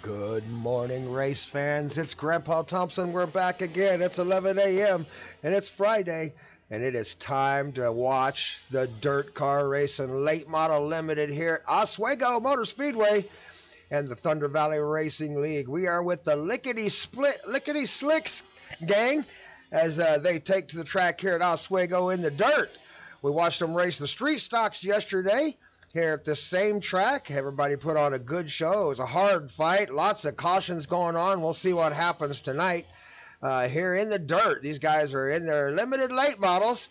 Good morning, race fans. It's Grandpa Thompson. We're back again. It's 11 a.m. and it's Friday, and it is time to watch the dirt car racing late model limited here at Oswego Motor Speedway and the Thunder Valley Racing League. We are with the Lickity Slicks gang as they take to the track here at Oswego in the dirt. We watched them race the street stocks yesterday here at this same track. Everybody put on a good show. It was a hard fight. Lots of cautions going on. We'll see what happens tonight here in the dirt. These guys are in their limited late models,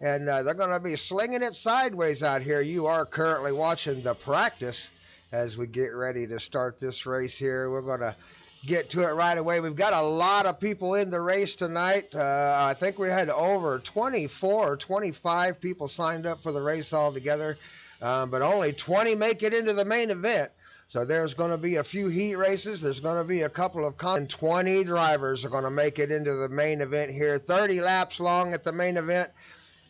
and they're going to be slinging it sideways out here. You are currently watching the practice as we get ready to start this race here. We're going to get to it right away. We've got a lot of people in the race tonight. I think we had over 24 or 25 people signed up for the race altogether. But only 20 make it into the main event. So there's going to be a few heat races. There's going to be a couple of 20 drivers are going to make it into the main event here. 30 laps long at the main event.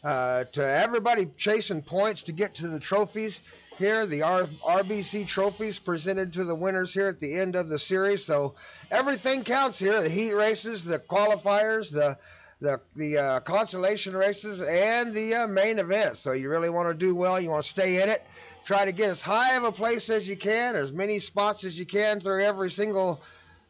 To everybody chasing points to get to the trophies here, the RBC trophies presented to the winners here at the end of the series. So everything counts here. The heat races, the qualifiers, the consolation races, and the main event. So you really want to do well. You want to stay in it. Try to get as high of a place as you can, as many spots as you can through every single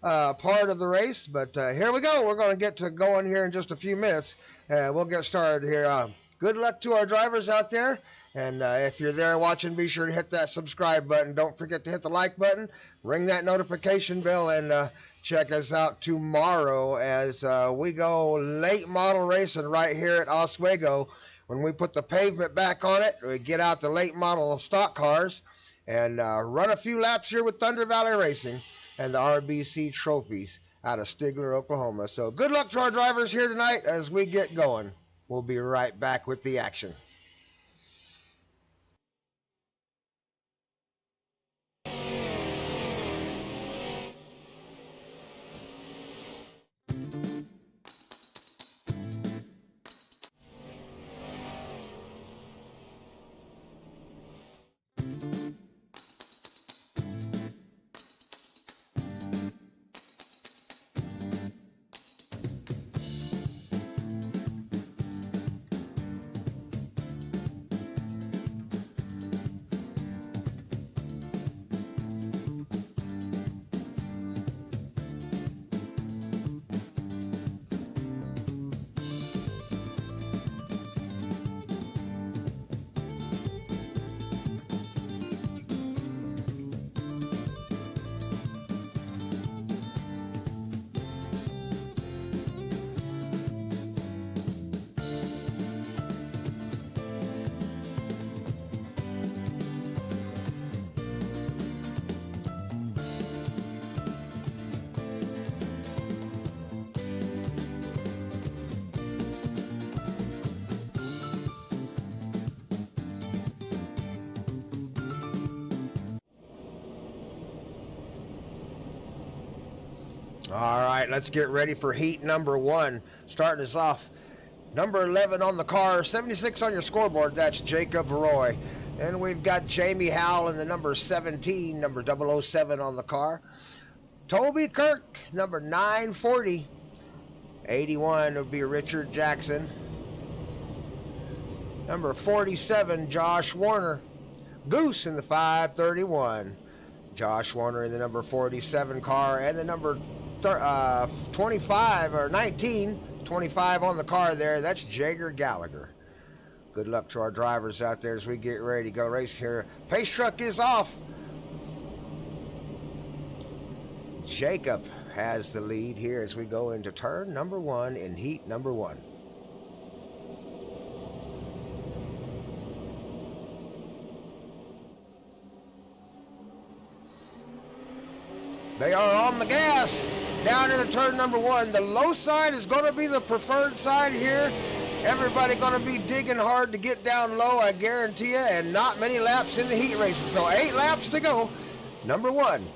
part of the race. But here we go. We're going to get to going here in just a few minutes. We'll get started here. Good luck to our drivers out there. And if you're there watching, be sure to hit that subscribe button. Don't forget to hit the like button. Ring that notification bell, and check us out tomorrow as we go late model racing right here at Oswego. When we put the pavement back on it, we get out the late model stock cars and run a few laps here with Thunder Valley Racing and the RBC trophies out of Stigler, Oklahoma. So good luck to our drivers here tonight as we get going. We'll be right back with the action. All right, let's get ready for heat number one. Starting us off, number 11 on the car, 76 on your scoreboard, that's Jacob Roy. And we've got Jamie Howell in the number 17, number 007 on the car. Toby Kirk, number 940. 81 would be Richard Jackson. Number 47, Josh Warner. Goose in the 531. Josh Warner in the number 47 car, and the number 25 or 19, 25 on the car there. That's Jager Gallagher. Good luck to our drivers out there as we get ready to go race here. Pace truck is off. Jacob has the lead here as we go into turn number one in heat number one. They are on the gas down into turn number one. The low side is going to be the preferred side here. Everybody going to be digging hard to get down low, I guarantee you, and not many laps in the heat races. So 8 laps to go. Number one.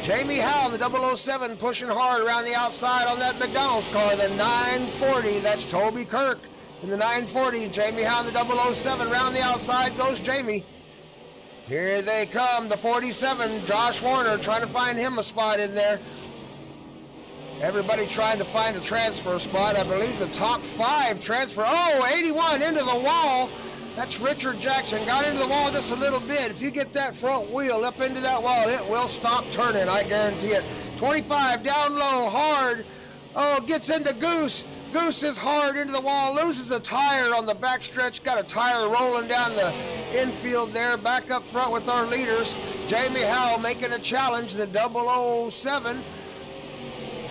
Jamie Howell, the 007, pushing hard around the outside on that McDonald's car. The 940, that's Toby Kirk. In the 940, Jamie Howell, the 007, around the outside goes Jamie. Here they come, the 47, Josh Warner, trying to find him a spot in there. Everybody trying to find a transfer spot. I believe the top 5 transfer. Oh, 81 into the wall. That's Richard Jackson. Got into the wall just a little bit. If you get that front wheel up into that wall, it will stop turning, I guarantee it. 25 down low, hard. Oh, gets into Goose. Goose is hard into the wall, loses a tire on the backstretch, got a tire rolling down the infield there. Back up front with our leaders. Jamie Howell making a challenge, the 007.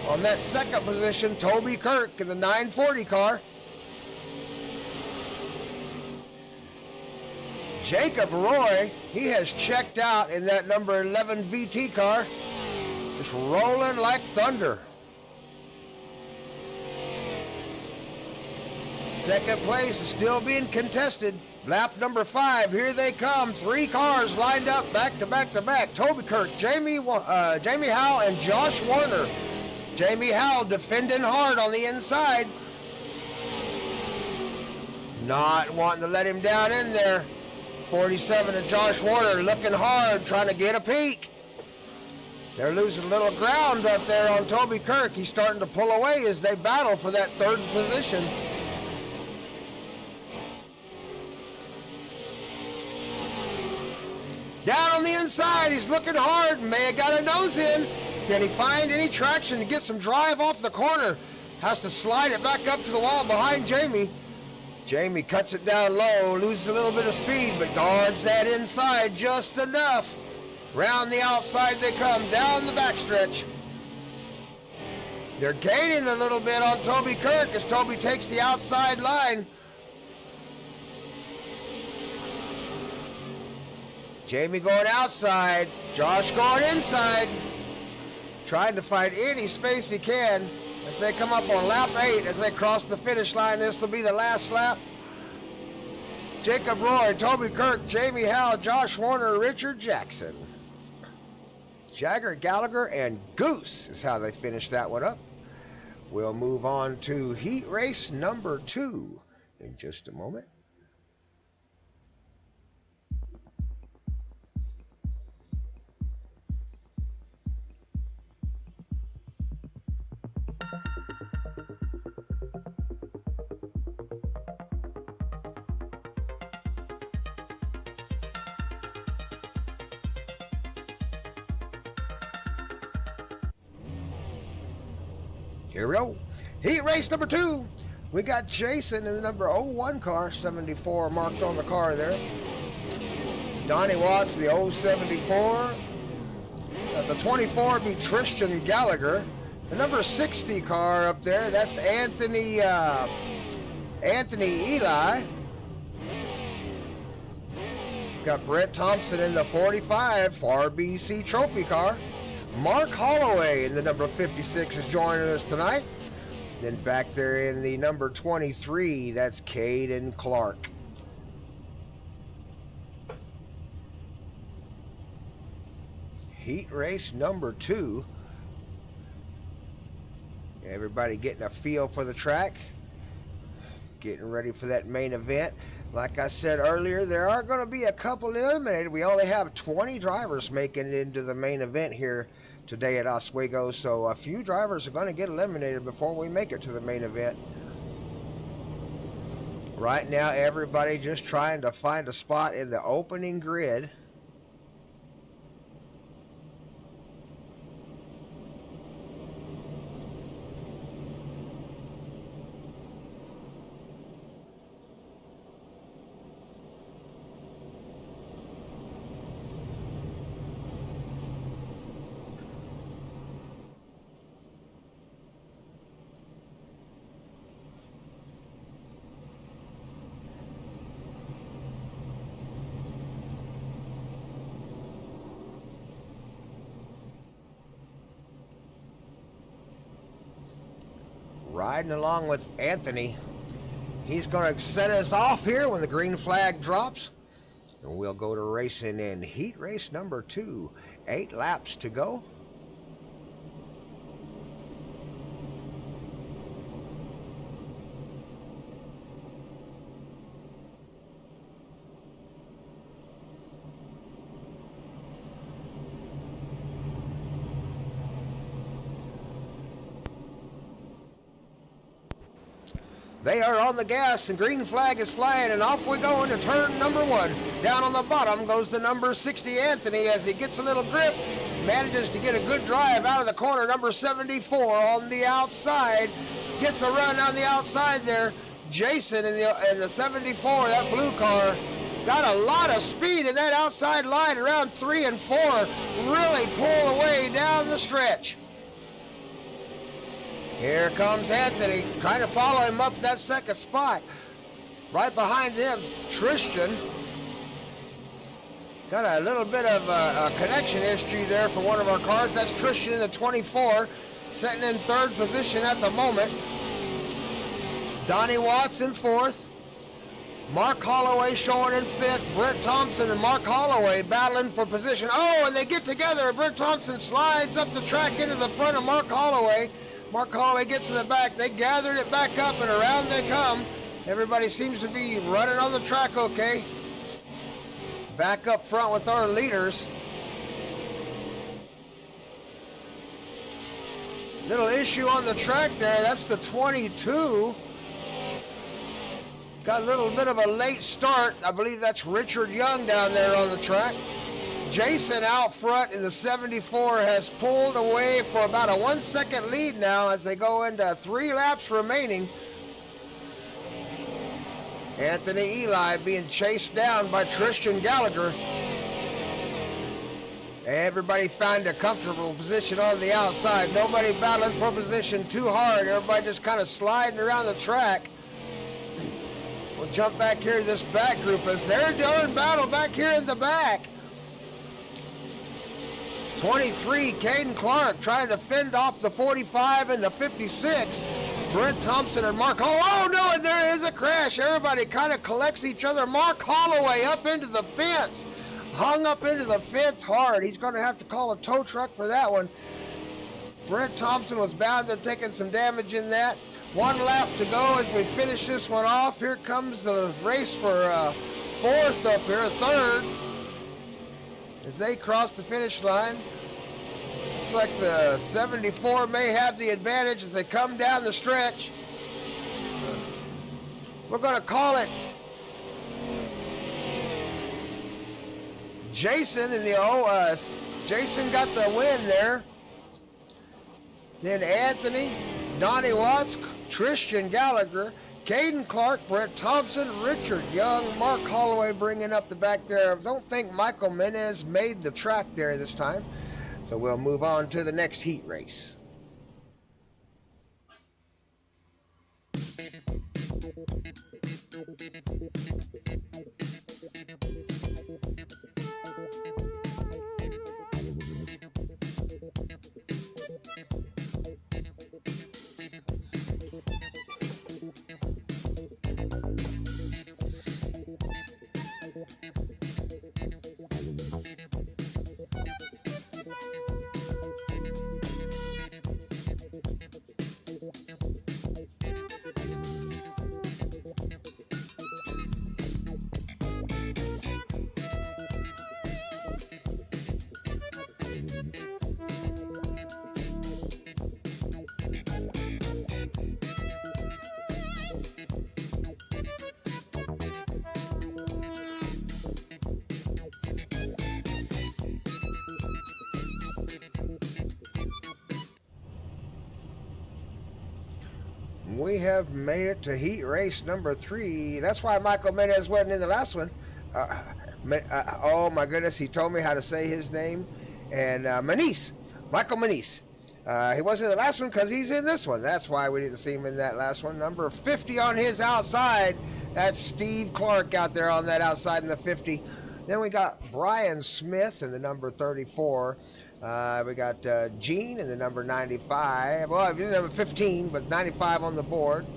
On that second position, Toby Kirk in the 940 car. Jacob Roy, he has checked out in that number 11 VT car. Just rolling like thunder. Second place is still being contested. Lap number 5, here they come. 3 cars lined up back to back to back. Toby Kirk, Jamie Howell, and Josh Warner. Jamie Howell defending hard on the inside. Not wanting to let him down in there. 47 and Josh Warner looking hard, trying to get a peek. They're losing a little ground up there on Toby Kirk. He's starting to pull away as they battle for that 3rd position. Down on the inside, he's looking hard. May have got a nose in. Can he find any traction to get some drive off the corner? Has to slide it back up to the wall behind Jamie. Jamie cuts it down low, loses a little bit of speed, but guards that inside just enough. Round the outside they come, down the backstretch. They're gaining a little bit on Toby Kirk as Toby takes the outside line. Jamie going outside, Josh going inside. Trying to find any space he can as they come up on lap 8 as they cross the finish line. This will be the last lap. Jacob Roy, Toby Kirk, Jamie Howell, Josh Warner, Richard Jackson. Jagger, Gallagher, and Goose is how they finish that one up. We'll move on to heat race number 2 in just a moment. Here we go. Heat race number 2. We got Jason in the number 01 car, 74 marked on the car there. Donnie Watts, the 074. The 24 be Tristan Gallagher. The number 60 car up there, that's Anthony Eli. Got Brett Thompson in the 45 RBC Trophy car. Mark Holloway in the number 56 is joining us tonight. Then back there in the number 23, that's Caden Clark. Heat race number 2. Everybody getting a feel for the track. Getting ready for that main event. Like I said earlier, there are going to be a couple eliminated. We only have 20 drivers making it into the main event here today at Oswego, so a few drivers are going to get eliminated before we make it to the main event. Right now, everybody just trying to find a spot in the opening grid. Riding along with Anthony. He's going to set us off here when the green flag drops. And we'll go to racing in heat race number 2. 8 laps to go. They are on the gas, and green flag is flying, and off we go into turn number 1. Down on the bottom goes the number 60 Anthony as he gets a little grip, manages to get a good drive out of the corner. Number 74 on the outside gets a run on the outside there. Jason in the 74, that blue car, got a lot of speed in that outside line around 3 and 4. Really pulled away down the stretch. Here comes Anthony, trying to follow him up that second spot. Right behind him, Tristan. Got a little bit of a connection history there for one of our cars. That's Tristan in the 24, sitting in 3rd position at the moment. Donnie Watts in 4th. Mark Holloway showing in 5th. Brett Thompson and Mark Holloway battling for position. Oh, and they get together, and Brett Thompson slides up the track into the front of Mark Holloway. Mark Holloway gets in the back. They gathered it back up, and around they come. Everybody seems to be running on the track okay. Back up front with our leaders. Little issue on the track there. That's the 22. Got a little bit of a late start. I believe that's Richard Young down there on the track. Jason out front in the 74 has pulled away for about a 1-second lead now as they go into 3 laps remaining. Anthony Eli being chased down by Tristan Gallagher. Everybody found a comfortable position on the outside. Nobody battling for position too hard. Everybody just kind of sliding around the track. We'll jump back here to this back group as they're doing battle back here in the back. 23, Caden Clark trying to fend off the 45 and the 56. Brent Thompson and Mark Holloway. Oh no, and there is a crash. Everybody kind of collects each other. Mark Holloway up into the fence. Hung up into the fence hard. He's going to have to call a tow truck for that one. Brent Thompson was bound to taking some damage in that. 1 lap to go as we finish this one off. Here comes the race for 4th up here, 3rd. As they cross the finish line. Looks like the 74 may have the advantage as they come down the stretch. We're going to call it Jason in the OS. Jason got the win there. Then Anthony, Donnie Watts, Tristan Gallagher, Caden Clark, Brett Thompson, Richard Young, Mark Holloway bringing up the back there. I don't think Michael Menez made the track there this time. So we'll move on to the next heat race. We have made it to heat race number 3. That's why Michael Menez wasn't in the last one. Oh my goodness, he told me how to say his name. And Menez, Michael Menez. He wasn't in the last one because he's in this one. That's why we didn't see him in that last one. Number 50 on his outside. That's Steve Clark out there on that outside in the 50. Then we got Brian Smith in the number 34. We got Gene in the number 95. Well, number 15, but 95 on the board.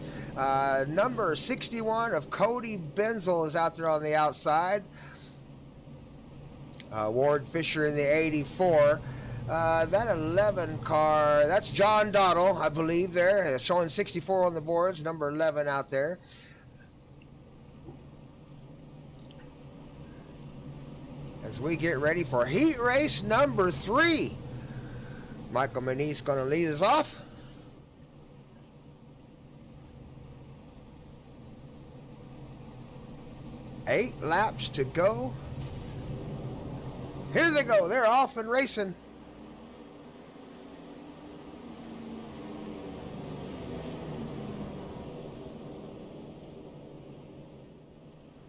Number 61 of Cody Benzel is out there on the outside. Ward Fisher in the 84. That 11 car, that's John Dottle, I believe there. Showing 64 on the boards, number 11 out there. As we get ready for heat race number 3. Michael Menez going to lead us off. 8 laps to go. Here they go. They're off and racing.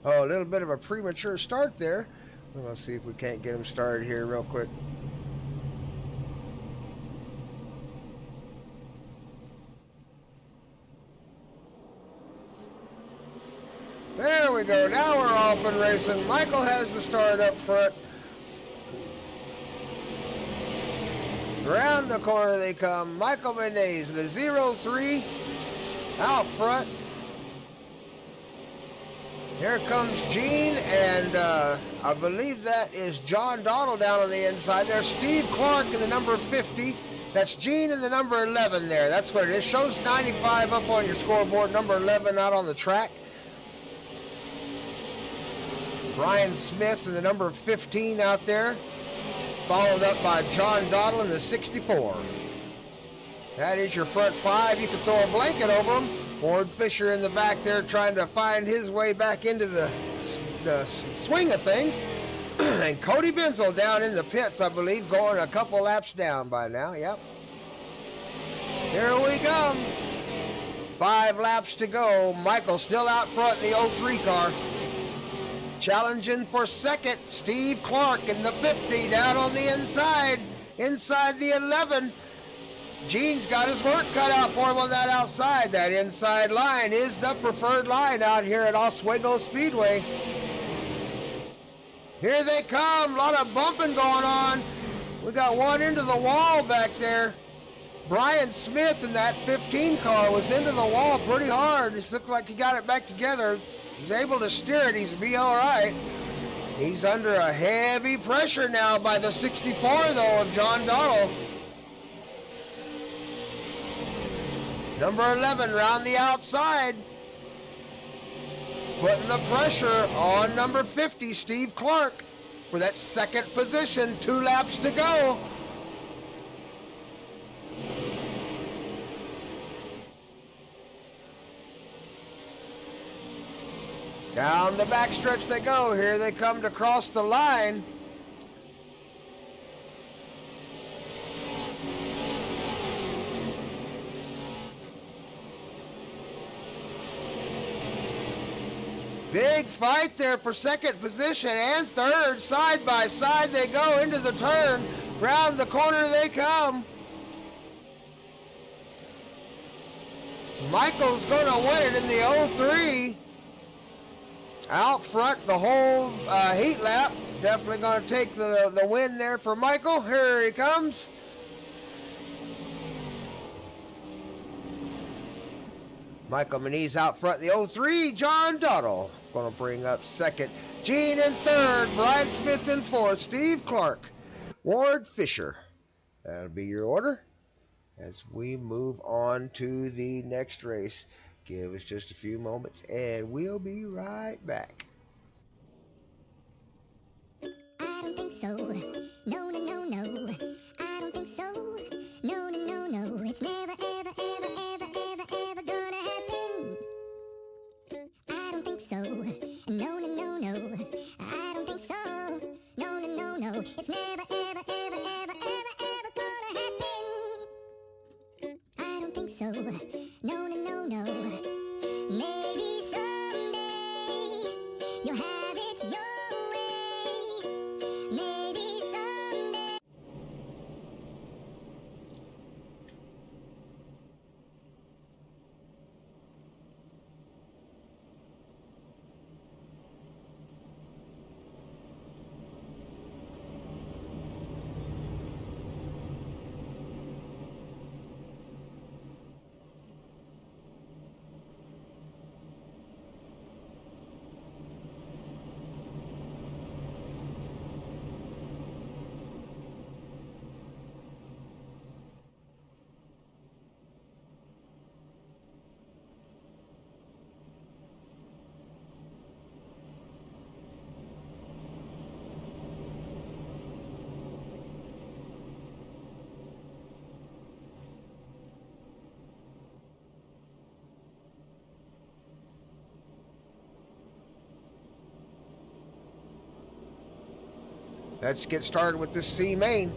Oh, a little bit of a premature start there. Let's see if we can't get them started here real quick. There we go. Now we're off and racing. Michael has the start up front. Around the corner they come. Michael Menez, the 0-3 out front. Here comes Gene, and I believe that is John Donald down on the inside. There's Steve Clark in the number 50. That's Gene in the number 11 there. That's what it is. Shows 95 up on your scoreboard. Number 11 out on the track. Brian Smith in the number 15 out there. Followed up by John Donald in the 64. That is your front 5. You can throw a blanket over them. Ward Fisher in the back there trying to find his way back into the swing of things. And Cody Benzel down in the pits, I believe, going a couple laps down by now. Yep. Here we come. 5 laps to go. Michael still out front in the 03 car. Challenging for second, Steve Clark in the 50 down on the inside the 11. Gene's got his work cut out for him on that outside. That inside line is the preferred line out here at Oswego Speedway. Here they come, a lot of bumping going on. We got one into the wall back there. Brian Smith in that 15 car was into the wall pretty hard. It looked like he got it back together. He's able to steer it. He's be all right. He's under a heavy pressure now by the 64, though, of John Donald. Number 11 round the outside. Putting the pressure on number 50, Steve Clark, for that second position. 2 laps to go. Down the backstretch they go. Here they come to cross the line. Big fight there for second position and third. Side by side they go into the turn. Round the corner they come. Michael's going to win it in the 03. Out front the whole heat lap. Definitely going to take the win there for Michael. Here he comes. Michael Menez out front the 03. John Donald going to bring up second. Gene in third. Brian Smith in fourth. Steve Clark. Ward Fisher. That'll be your order as we move on to the next race. Give us just a few moments and we'll be right back. I don't think so. No, no, no, no. I don't think so. No, no, no, no. It's never, ever, ever, ever, ever, ever gonna happen. I don't think so. No, no, no, no. I don't think so. No, no, no, no. It's never, ever, ever, ever, ever, ever gonna happen. I don't think so. No, no, no, no. Maybe someday you'll have it your way. Maybe someday. Let's get started with this C main.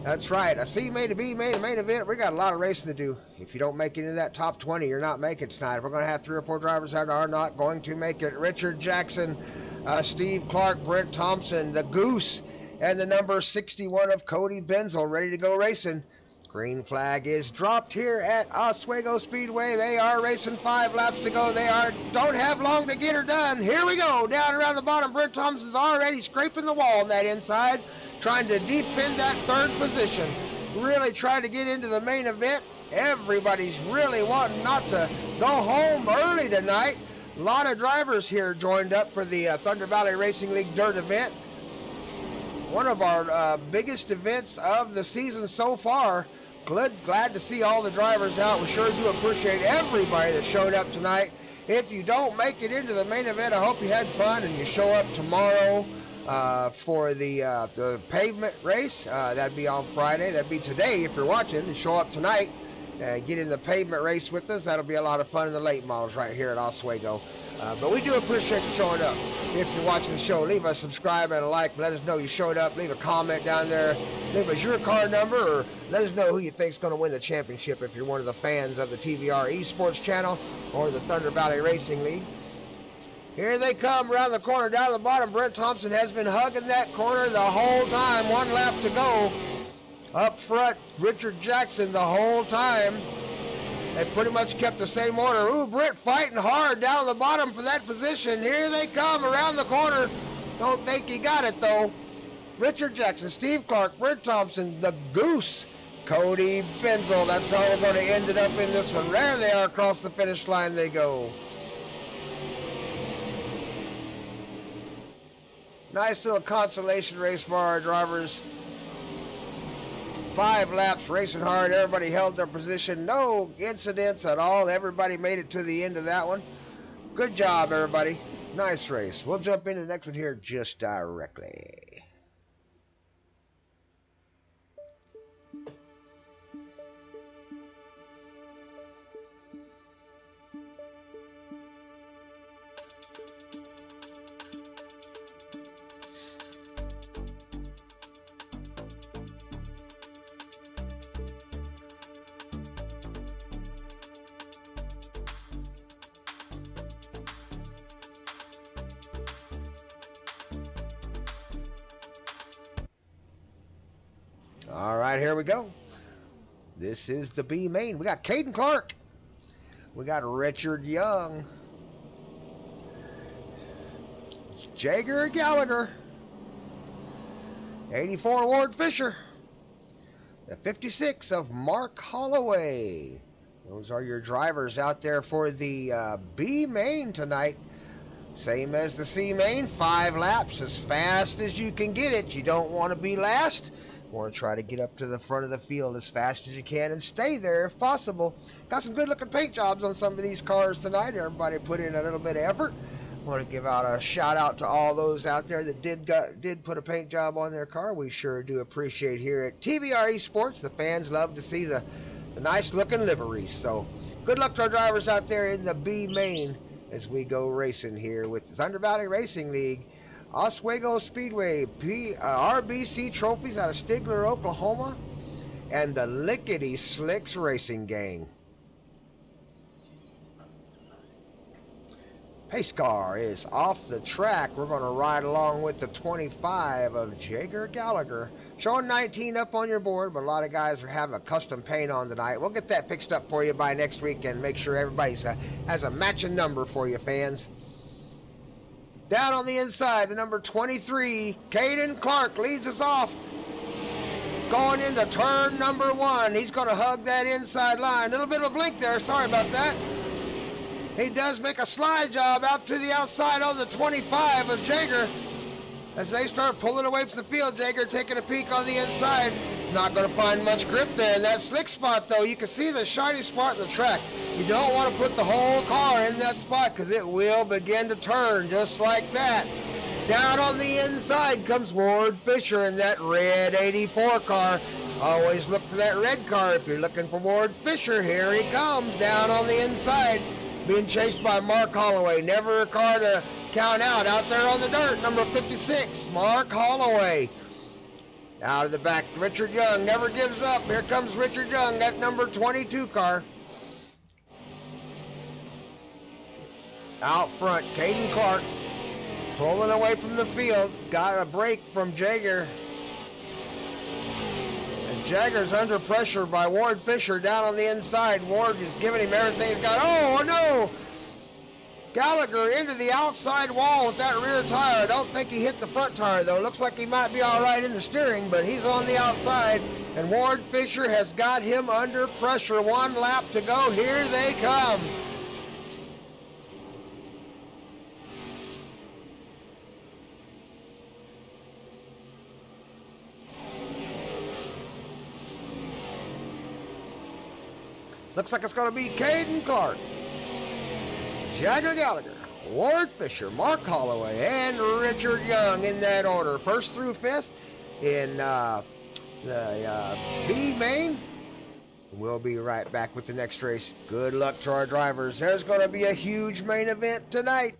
That's right, a C main, a B main, a main event. We got a lot of racing to do. If you don't make it into that top 20, you're not making it tonight. We're going to have 3 or 4 drivers that are not going to make it. Richard Jackson, Steve Clark, Brent Thompson, the Goose, and the number 61 of Cody Benzel ready to go racing. Green flag is dropped here at Oswego Speedway. They are racing 5 laps to go. They don't have long to get her done. Here we go. Down around the bottom. Brent Thompson's already scraping the wall on that inside, trying to defend that 3rd position. Really trying to get into the main event. Everybody's really wanting not to go home early tonight. A lot of drivers here joined up for the Thunder Valley Racing League Dirt event. One of our biggest events of the season so far. Glad to see all the drivers out. We sure do appreciate everybody that showed up tonight. If you don't make it into the main event, I hope you had fun and you show up tomorrow for the pavement race. That'd be on Friday. That'd be today if you're watching. And show up tonight and get in the pavement race with us. That'll be a lot of fun in the late models right here at Oswego. But we do appreciate you showing up. If you're watching the show, leave a subscribe and a like. Let us know you showed up. Leave a comment down there. Leave us your car number, or let us know who you think's going to win the championship if you're one of the fans of the TVR-Esports channel or the Thunder Valley Racing League. Here they come around the corner. Down the bottom, Brent Thompson has been hugging that corner the whole time. 1 lap to go. Up front, Richard Jackson the whole time. They pretty much kept the same order. Ooh, Brent fighting hard down the bottom for that position. Here they come around the corner. Don't think he got it, though. Richard Jackson, Steve Clark, Brent Thompson, the Goose, Cody Benzel. That's how we're going to end it up in this one. There they are across the finish line they go. Nice little consolation race for our drivers. 5 laps, racing hard. Everybody held their position. No incidents at all. Everybody made it to the end of that one. Good job, everybody. Nice race. We'll jump into the next one here just directly. All right, here we go. This is the B main. We got Caden Clark. We got Richard Young. Jager Gallagher. 84 Ward Fisher. The 56 of Mark Holloway. Those are your drivers out there for the B main tonight. Same as the C main, 5 laps, as fast as you can get it. You don't want to be last. You want to try to get up to the front of the field as fast as you can and stay there if possible. Got some good looking paint jobs on some of these cars tonight. Everybody put in a little bit of effort. Want to give out a shout out to all those out there that did put a paint job on their car. We sure do appreciate here at TVR-Esports. The fans love to see the nice looking liveries. So good luck to our drivers out there in the B main as we go racing here with the Thunder Valley Racing League, Oswego Speedway, RBC trophies out of Stigler, Oklahoma, and the Lickity Slicks Racing Gang. Pace car is off the track. We're going to ride along with the 25 of Jager Gallagher. Showing 19 up on your board, but a lot of guys are having a custom paint on tonight. We'll get that fixed up for you by next week and make sure everybody has a matching number for you, fans. Down on the inside, the number 23, Caden Clark, leads us off. Going into turn number 1. He's going to hug that inside line. A little bit of a blink there. Sorry about that. He does make a slide job out to the outside on the 25 of Jager. As they start pulling away from the field, Jager taking a peek on the inside. Not going to find much grip there in that slick spot, though. You can see the shiny spot in the track. You don't want to put the whole car in that spot because it will begin to turn just like that. Down on the inside comes Ward Fisher in that red 84 car. Always look for that red car if you're looking for Ward Fisher. Here he comes down on the inside, being chased by Mark Holloway. Never a car to count out there on the dirt. Number 56, Mark Holloway. Out of the back, Richard Young never gives up. Here comes Richard Young, that number 22 car. Out front, Caden Clark pulling away from the field. Got a break from Jagger. And Jagger's under pressure by Ward Fisher down on the inside. Ward is giving him everything he's got. Oh, no! Gallagher into the outside wall with that rear tire. I don't think he hit the front tire, though. Looks like he might be all right in the steering, but he's on the outside. And Ward Fisher has got him under pressure. 1 lap to go. Here they come. Looks like it's going to be Caden Clark, Jagger Gallagher, Ward Fisher, Mark Holloway, and Richard Young in that order. 1st through 5th in the B main. We'll be right back with the next race. Good luck to our drivers. There's going to be a huge main event tonight.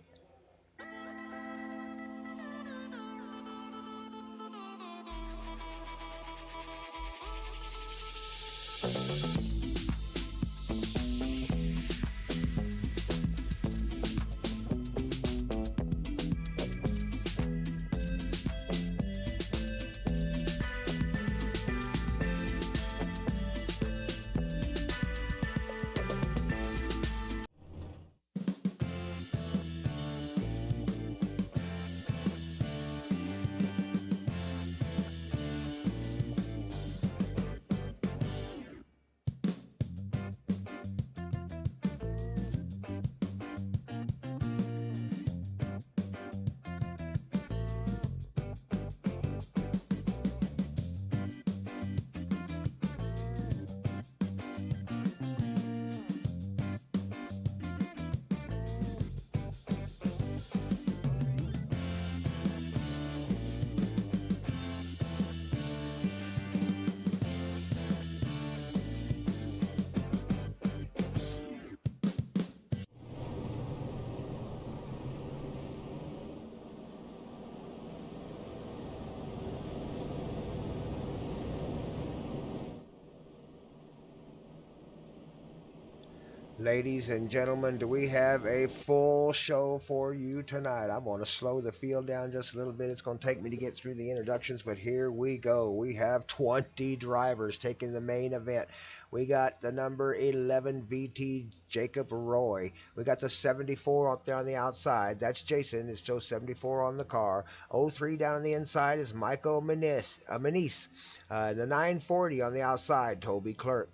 Ladies and gentlemen, do we have a full show for you tonight? I'm going to slow the field down just a little bit. It's going to take me to get through the introductions, but here we go. We have 20 drivers taking the main event. We got the number 11 VT Jacob Roy. We got the 74 up there on the outside. That's Jason. It's Joe 74 on the car. 03 down on the inside is Michael Manice. The 940 on the outside, Toby Clark.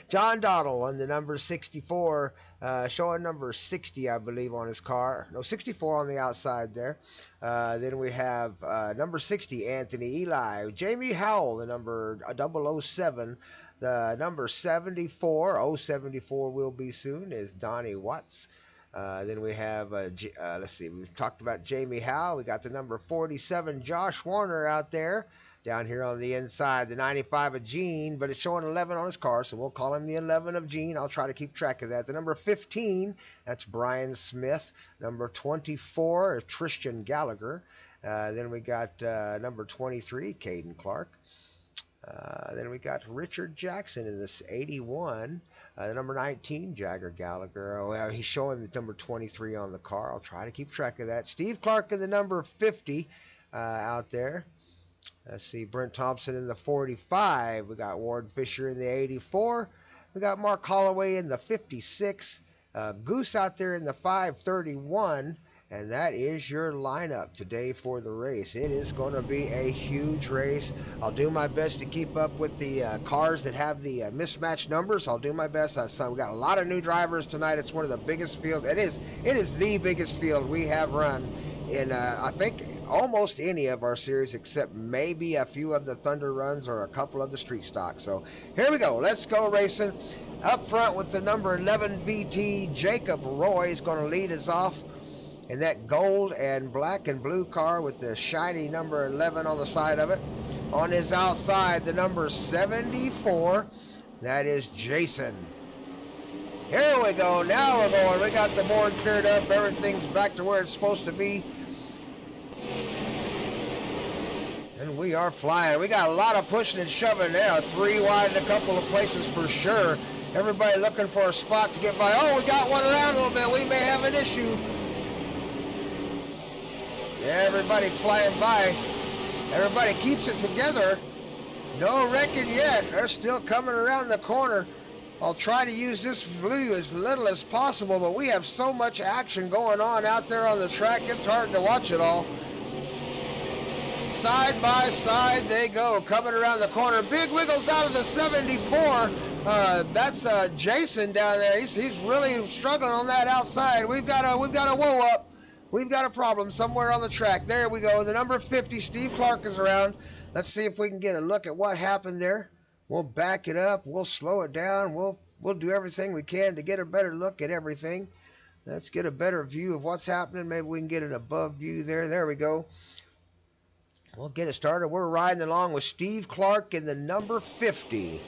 John Dottle on the number 64, showing number 60, I believe, on his car. No, 64 on the outside there. Then we have number 60, Anthony Eli. Jamie Howell, the number 007. The number 74, 074 will be soon, is Donnie Watts. Then we have, let's see, we've talked about Jamie Howell. We got the number 47, Josh Warner out there. Down here on the inside, the 95 of Gene, but it's showing 11 on his car, so we'll call him the 11 of Gene. I'll try to keep track of that. The number 15, that's Brian Smith. Number 24 is Tristan Gallagher. Then we got number 23, Caden Clark. Then we got Richard Jackson in this 81. The number 19, Jagger Gallagher. Oh, he's showing the number 23 on the car. I'll try to keep track of that. Steve Clark in the number 50 out there. Let's see, Brent Thompson in the 45. We got Ward Fisher in the 84. We got Mark Holloway in the 56. Goose out there in the 531. And that is your lineup today for the race. It is going to be a huge race. I'll do my best to keep up with the cars that have the mismatched numbers. I'll do my best. We got a lot of new drivers tonight. It's one of the biggest fields. It is the biggest field we have run in, I think, almost any of our series, except maybe a few of the Thunder runs or a couple of the street stock. So here we go. Let's go racing. Up front with the number 11 VT, Jacob Roy is going to lead us off in that gold and black and blue car with the shiny number 11 on the side of it. On his outside, the number 74, that is Jason. Here we go. Now we're going. We got the board cleared up. Everything's back to where it's supposed to be. And we are flying. We got a lot of pushing and shoving now. 3 wide in a couple of places for sure. Everybody looking for a spot to get by. Oh, we got one around a little bit. We may have an issue. Yeah, everybody flying by. Everybody keeps it together. No wrecking yet. They're still coming around the corner. I'll try to use this view as little as possible, but we have so much action going on out there on the track, it's hard to watch it all. Side by side they go, coming around the corner. Big wiggles out of the 74. That's Jason down there. He's really struggling on that outside. We've got a whoa up. We've got a problem somewhere on the track. There we go. The number 50, Steve Clark, is around. Let's see if we can get a look at what happened there. We'll back it up. We'll slow it down. We'll do everything we can to get a better look at everything. Let's get a better view of what's happening. Maybe we can get an above view there. There we go. We'll get it started. We're riding along with Steve Clark in the number 50.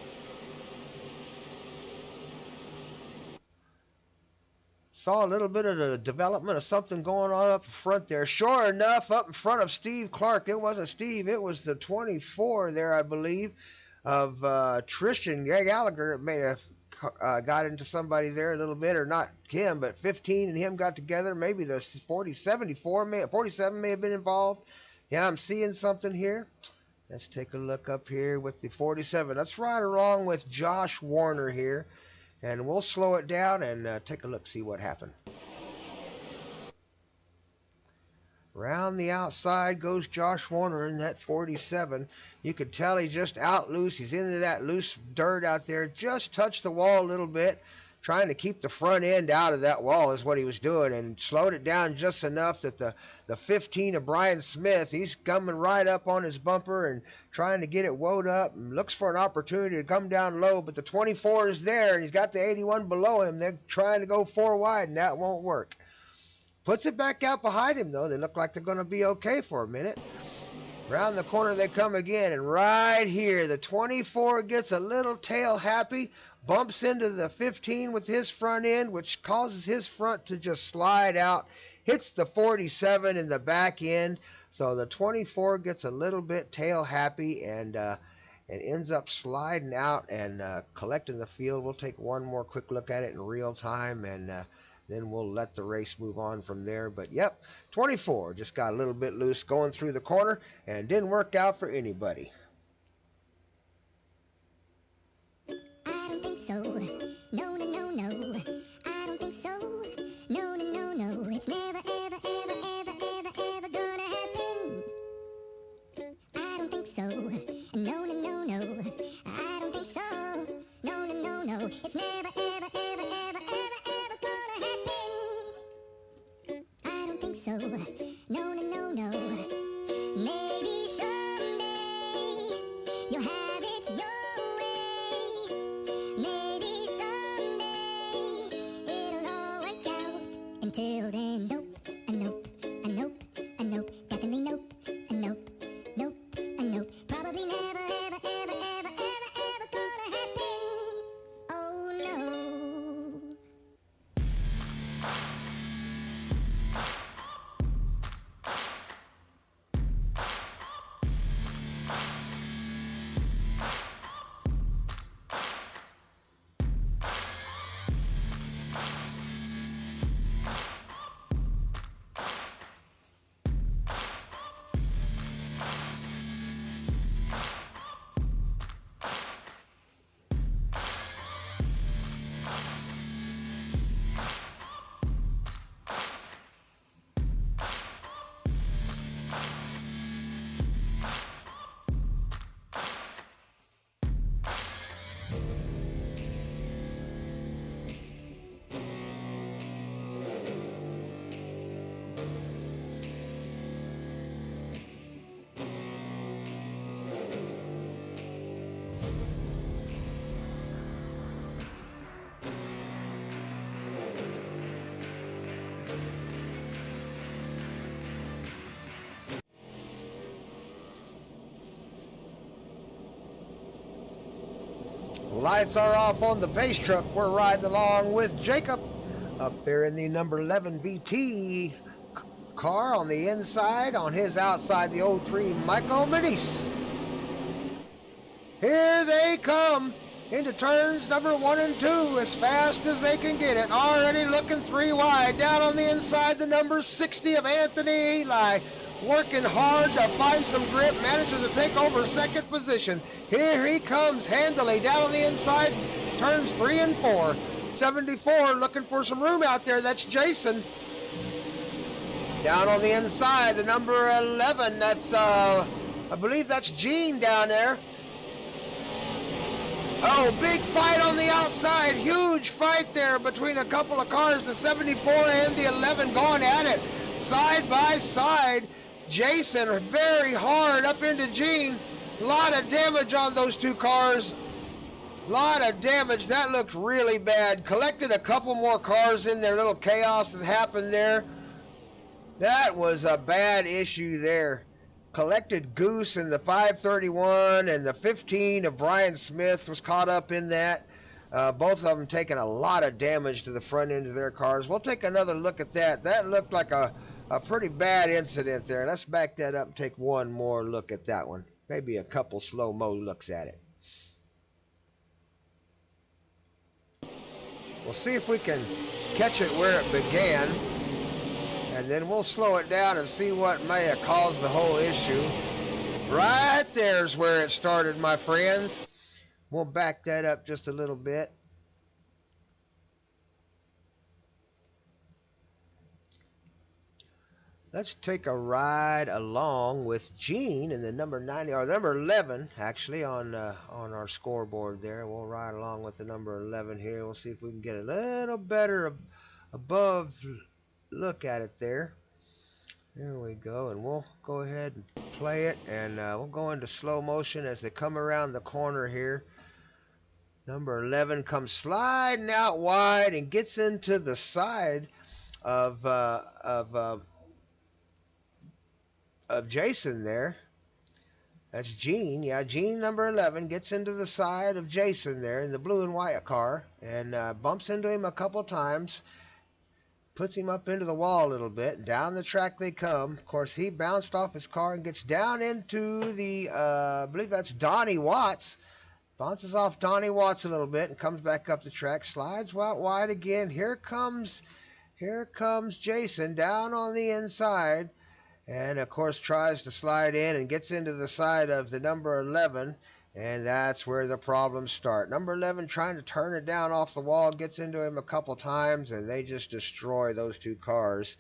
Saw a little bit of the development of something going on up front there. Sure enough, up in front of Steve Clark, it wasn't Steve, it was the 24 there, I believe, of Tristan Gallagher. It may have got into somebody there a little bit, or not him, but 15 and him got together. Maybe the 47 may have been involved. Yeah, I'm seeing something here. Let's take a look up here with the 47. Let's ride along with Josh Warner here. And we'll slow it down and take a look, see what happened. Round the outside goes Josh Warner in that 47. You could tell he just out loose. He's into that loose dirt out there. Just touched the wall a little bit. Trying to keep the front end out of that wall is what he was doing, and slowed it down just enough that the 15 of Brian Smith, he's coming right up on his bumper and trying to get it woed up and looks for an opportunity to come down low, but the 24 is there and he's got the 81 below him. They're trying to go 4 wide and that won't work. Puts it back out behind him though. They look like they're going to be okay for a minute. Around the corner they come again, and right here the 24 gets a little tail happy, bumps into the 15 with his front end, which causes his front to just slide out, hits the 47 in the back end. So the 24 gets a little bit tail happy and ends up sliding out and collecting the field. We'll take one more quick look at it in real time, and then we'll let the race move on from there. But yep, 24 just got a little bit loose going through the corner and didn't work out for anybody. I don't think so. No, no, no, no. I don't think so. No, no, no, no. It's never, ever, ever, ever, ever, ever gonna happen. I don't think so. No, no, no, no. I don't think so. No, no, no, no. It's never, ever, ever, ever, ever, ever gonna happen. I don't think so. No, no, no, no. Maybe someday you'll have it your way. Maybe someday it'll all work out. Until then, nope, a nope, a nope, a nope, definitely nope, a nope, nope, a nope. Probably never, ever, ever, ever, ever, ever gonna happen. Oh no. Lights are off on the base truck. We're riding along with Jacob up there in the number 11 BT car on the inside, on his outside, the 03 Michael Medice. Here they come into turns number 1 and 2 as fast as they can get it. Already looking 3 wide. Down on the inside, the number 60 of Anthony Eli. Working hard to find some grip, manages to take over second position. Here he comes handily down on the inside, turns 3 and 4. 74 looking for some room out there. That's Jason. Down on the inside, the number 11, that's, I believe that's Gene down there. Oh, big fight on the outside. Huge fight there between a couple of cars. The 74 and the 11 going at it side by side. Jason very hard up into Gene. A lot of damage on those two cars. A lot of damage. That looked really bad. Collected a couple more cars in there. Little chaos that happened there. That was a bad issue there. Collected Goose in the 531 and the 15 of Brian Smith was caught up in that. Both of them taking a lot of damage to the front end of their cars. We'll take another look at that. That looked like a pretty bad incident there. Let's back that up and take one more look at that one. Maybe a couple slow-mo looks at it. We'll see if we can catch it where it began. And then we'll slow it down and see what may have caused the whole issue. Right there's where it started, my friends. We'll back that up just a little bit. Let's take a ride along with Gene in the number 90, or number 11, actually, on our scoreboard there. We'll ride along with the number 11 here. We'll see if we can get a little better above look at it there. There we go, and we'll go ahead and play it, and we'll go into slow motion as they come around the corner here. Number 11 comes sliding out wide and gets into the side of Jason there. That's Gene. Yeah, Gene number 11 gets into the side of Jason there in the blue and white car and bumps into him a couple times. Puts him up into the wall a little bit, and down the track they come. Of course, he bounced off his car and gets down into the, I believe that's Donnie Watts. Bounces off Donnie Watts a little bit and comes back up the track, slides out wide again. Here comes Jason down on the inside, and of course tries to slide in and gets into the side of the number 11. And that's where the problems start. Number 11 trying to turn it down off the wall, gets into him a couple times, and they just destroy those two cars.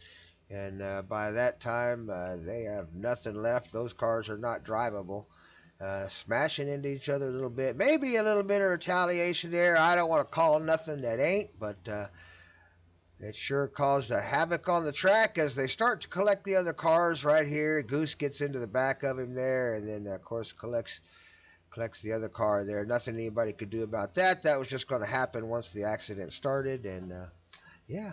And by that time, they have nothing left. Those cars are not drivable. Smashing into each other a little bit. Maybe a little bit of retaliation there. I don't want to call nothing that ain't, but it sure caused a havoc on the track as they start to collect the other cars right here. Goose gets into the back of him there, and then, of course, collects the other car there. Nothing anybody could do about that. That was just going to happen once the accident started. And yeah,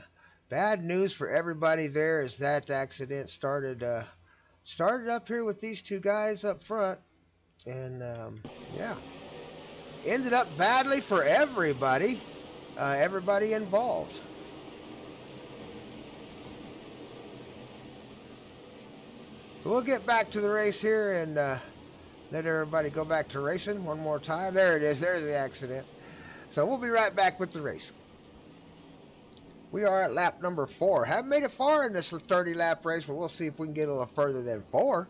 bad news for everybody there as that accident started up here with these two guys up front. And yeah, ended up badly for everybody involved. So we'll get back to the race here and let everybody go back to racing one more time. There it is. There's the accident. So we'll be right back with the race. We are at lap number 4. Haven't made it far in this 30-lap race, but we'll see if we can get a little further than 4.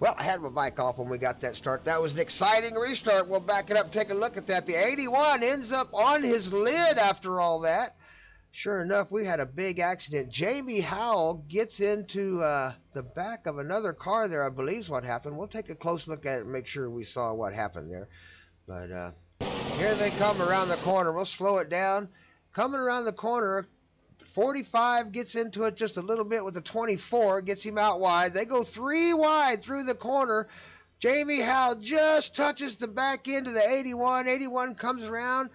Well, I had my bike off when we got that start. That was an exciting restart. We'll back it up and take a look at that. The 81 ends up on his lid after all that. Sure enough, we had a big accident. Jamie Howell gets into the back of another car there, I believe is what happened. We'll take a close look at it and make sure we saw what happened there. But here they come around the corner. We'll slow it down. Coming around the corner, 45 gets into it just a little bit with the 24, gets him out wide. They go 3 wide through the corner. Jamie Howell just touches the back end of the 81. 81 comes around,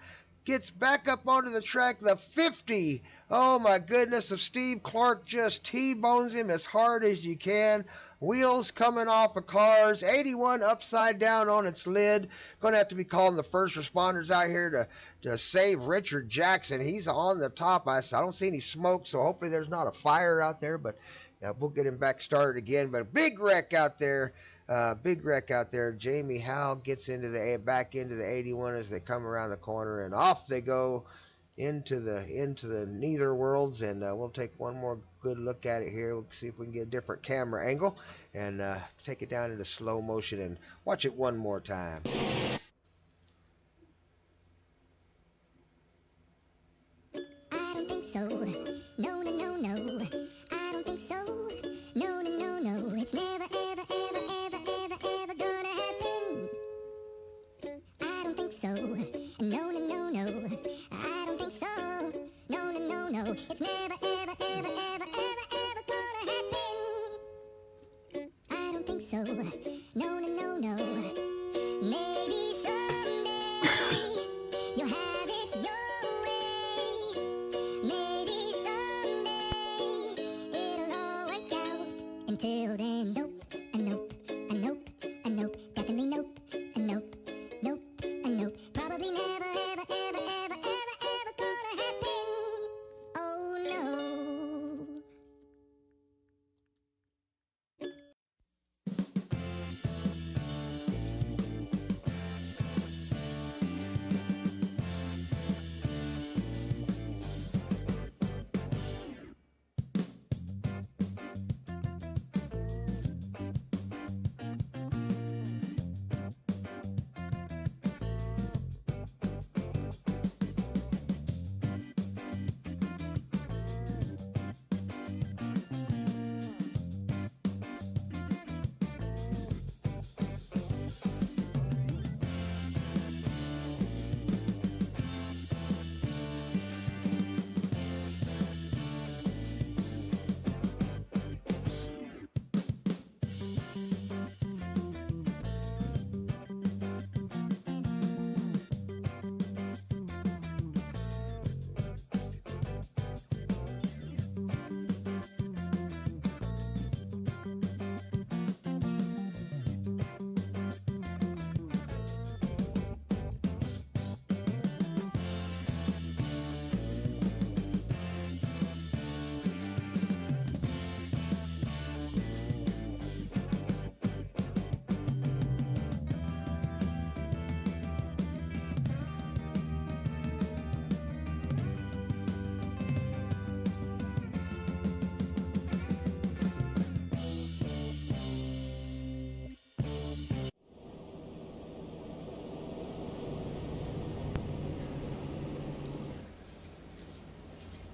gets back up onto the track. The 50, oh my goodness, of Steve Clark just T-bones him as hard as you can. Wheels coming off of cars. 81 upside down on its lid. Going to have to be calling the first responders out here to save Richard Jackson. He's on the top. I don't see any smoke, so hopefully there's not a fire out there, but yeah, we'll get him back started again. But a big wreck out there. Big wreck out there. Jamie Howell gets into the back into the 81 as they come around the corner, and off they go into the neither worlds. And we'll take one more good look at it here. We'll see if we can get a different camera angle and take it down into slow motion and watch it one more time. I don't think so. No, no, no, no. I don't think so. No, no, no, no. It's never, ever, ever, ever, ever, ever gonna happen. I don't think so. No, no, no, no. I don't think so. No, no, no, no. It's never, ever, ever, ever, ever, ever gonna happen. I don't think so. No, no, no, no. Maybe someday you'll have it your way. Maybe someday it'll all work out. Until then, nope, a nope, a nope, a nope, definitely nope, a nope, nope, a nope. Probably never, ever, ever, ever, ever, ever gonna happen. Oh no.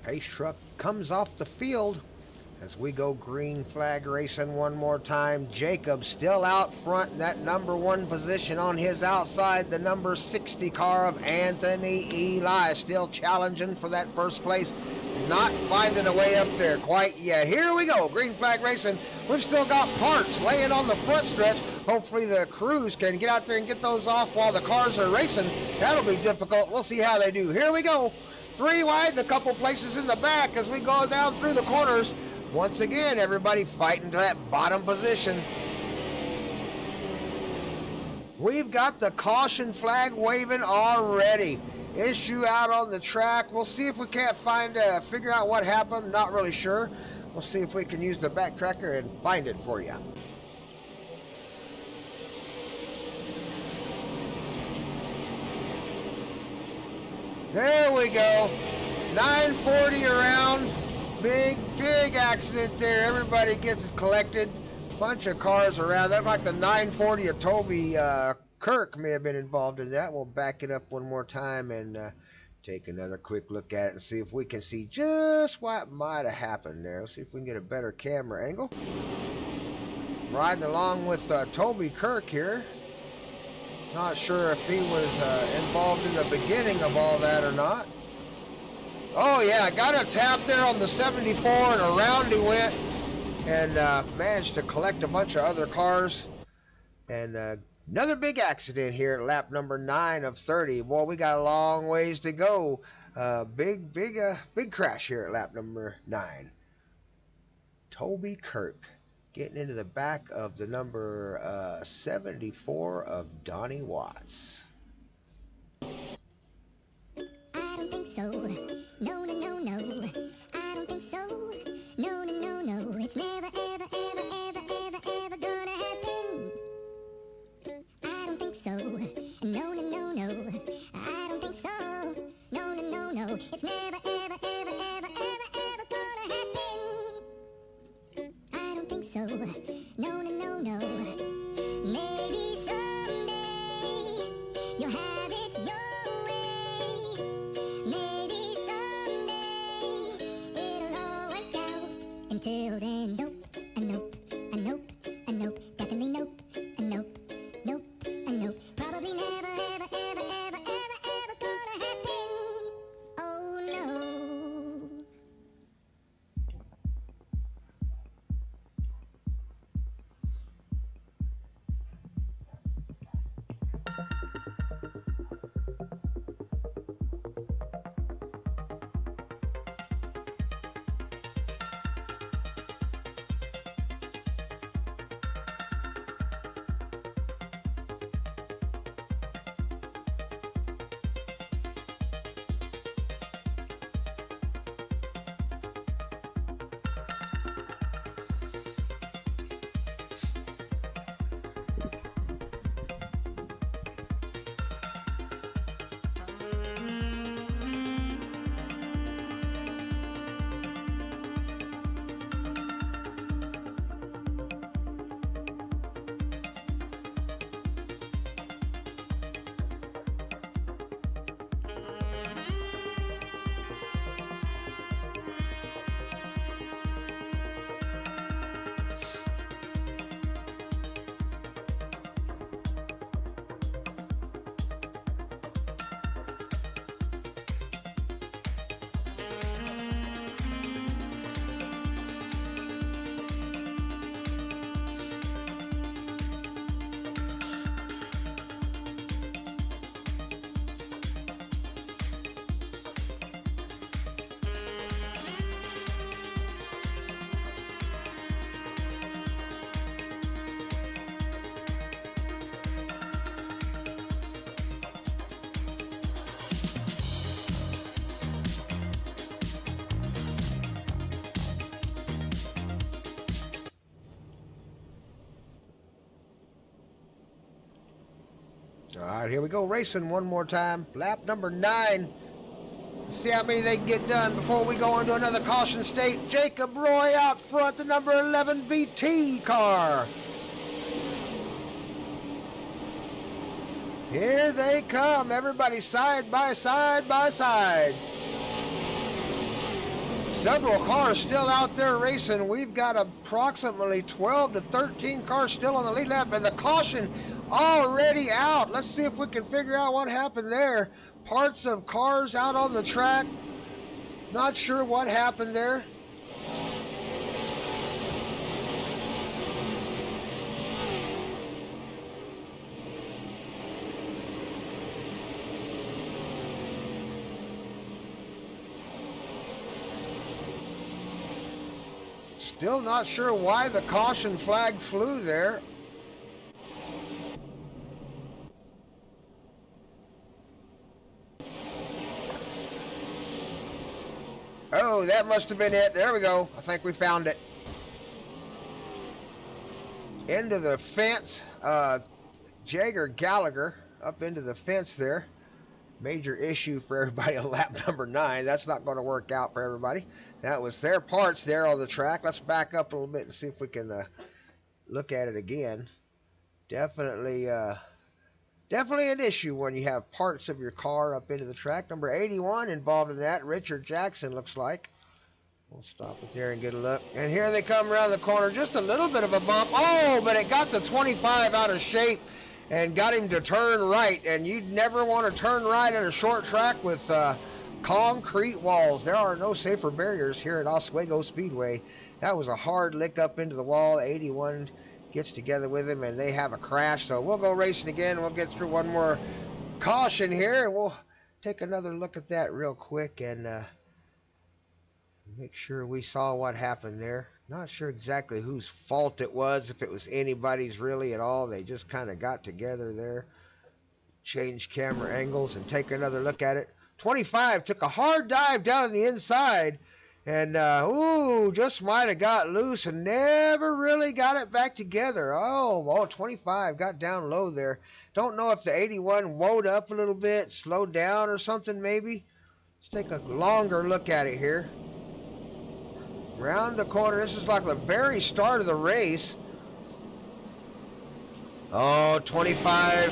Pace truck comes off the field as we go green flag racing one more time. Jacob still out front in that number 1 position on his outside. The number 60 car of Anthony Eli still challenging for that first place. Not finding a way up there quite yet. Here we go, green flag racing. We've still got parts laying on the front stretch. Hopefully the crews can get out there and get those off while the cars are racing. That'll be difficult. We'll see how they do. Here we go. 3 wide and a couple places in the back as we go down through the corners. Once again, everybody fighting to that bottom position. We've got the caution flag waving already. Issue out on the track. We'll see if we can't figure out what happened. Not really sure. We'll see if we can use the back tracker and find it for you. There we go. 940 around. Big accident there. Everybody gets collected. Bunch of cars around. That like the 940 of Toby Kirk may have been involved in that. We'll back it up one more time and take another quick look at it and see if we can see just what might have happened there. Let's see if we can get a better camera angle. Riding along with Toby Kirk here. Not sure if he was involved in the beginning of all that or not. Oh yeah, got a tap there on the 74 and around he went and managed to collect a bunch of other cars. And another big accident here at lap number 9 of 30. Boy, we got a long ways to go. Big crash here at lap number 9. Toby Kirk getting into the back of the number 74 of Donnie Watts. I don't think so. No, no, no, no. I don't think so. No, no, no, no. It's never, ever, ever, ever, ever, ever gonna happen. I don't think so. No, no, no, no. I don't think so. No, no, no, no. It's never, ever, ever, ever, ever, ever gonna happen. I don't think so. No, no, no, no. Maybe someday you'll have it your way. Maybe someday it'll all work out. Until then, nope, a nope, a nope, a nope, definitely nope, a nope, nope, a nope. Probably never, ever, ever, ever, ever, ever gonna happen. Oh no. All right, here we go, racing one more time. Lap number 9. Let's see how many they can get done before we go into another caution state. Jacob Roy out front, the number 11 VT car. Here they come, everybody side by side by side. Several cars still out there racing. We've got approximately 12 to 13 cars still on the lead lap, and the caution already out. Let's see if we can figure out what happened there. Parts of cars out on the track. Not sure what happened there. Still not sure why the caution flag flew there. Oh, that must have been it. There we go. I think we found it. Into the fence. Jagger Gallagher up into the fence there. Major issue for everybody on lap number 9. That's not going to work out for everybody. That was their parts there on the track. Let's back up a little bit and see if we can look at it again. Definitely, definitely an issue when you have parts of your car up into the track. Number 81 involved in that, Richard Jackson, looks like. We'll stop it there and get a look. And here they come around the corner. Just a little bit of a bump. Oh, but it got the 25 out of shape and got him to turn right. And you'd never want to turn right at a short track with concrete walls. There are no safer barriers here at Oswego Speedway. That was a hard lick up into the wall. 81 gets together with him, and they have a crash. So we'll go racing again. We'll get through one more caution here, and we'll take another look at that real quick and make sure we saw what happened there. Not sure exactly whose fault it was, if it was anybody's really at all. They just kind of got together there. Change camera angles and take another look at it. 25 took a hard dive down on the inside and just might have got loose and never really got it back together. Oh, 25 got down low there. Don't know if the 81 woed up a little bit, slowed down or something maybe. Let's take a longer look at it here. Around the corner, this is like the very start of the race. Oh, 25